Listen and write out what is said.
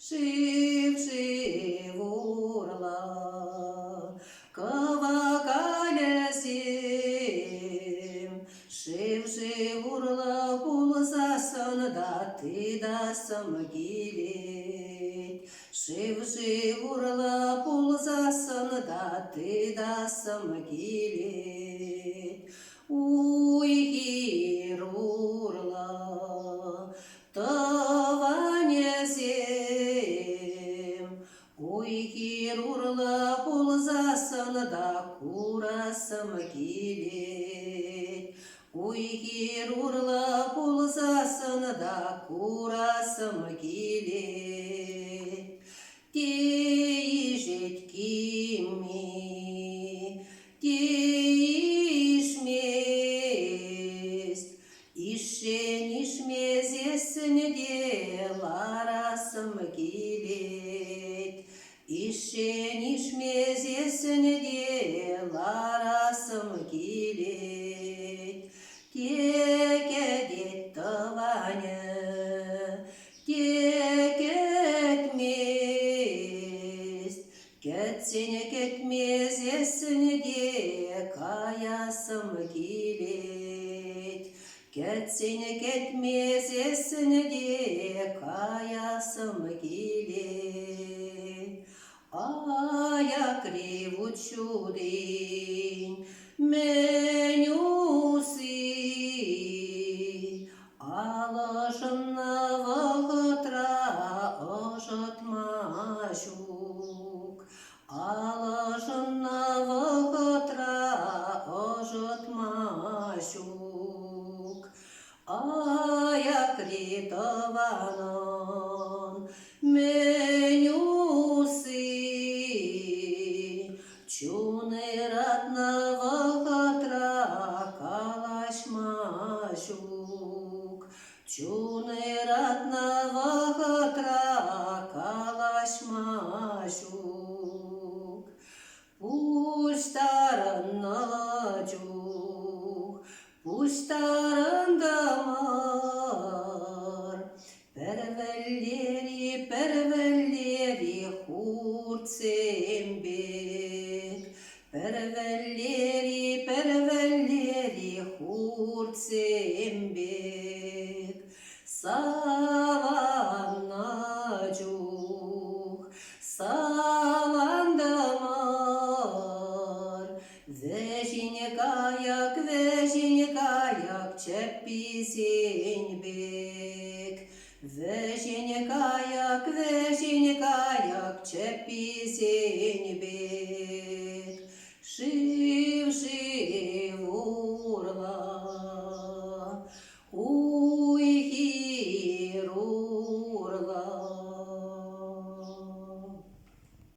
жив урла, кавакалесим, жив урла, пулзасын даты да самгилет, жив урла, пулзасын даты да самгилет, уйгир урла, таванезем, уйгир урла, пулзасын да курасым келет, уйгир урла, пулзасын да курасым келет, жеткиме, ишмес, ишен ишмезесін де ларасым келет, ишен ишмезесін де ларасым келет, текедет тываны, текетмес, кетсене кетмезесін де каясым келет, кетсене кетмезесін де каясым келет. Аяк ревучудин менюси, алашынна вағытра ожытмашук, алашынна вағытра ожытмашук, аяк ритованын менюси, чунератна вағытра калашмашук, чунератна вағытра калашмашук, пуштарынна жук, пуштарында мар, первеллери хуртсембек, первеллери хуртсембек, саванна жук, савандамар, вежине каяк чеппизенбек, вежине каяк чеппизенбек,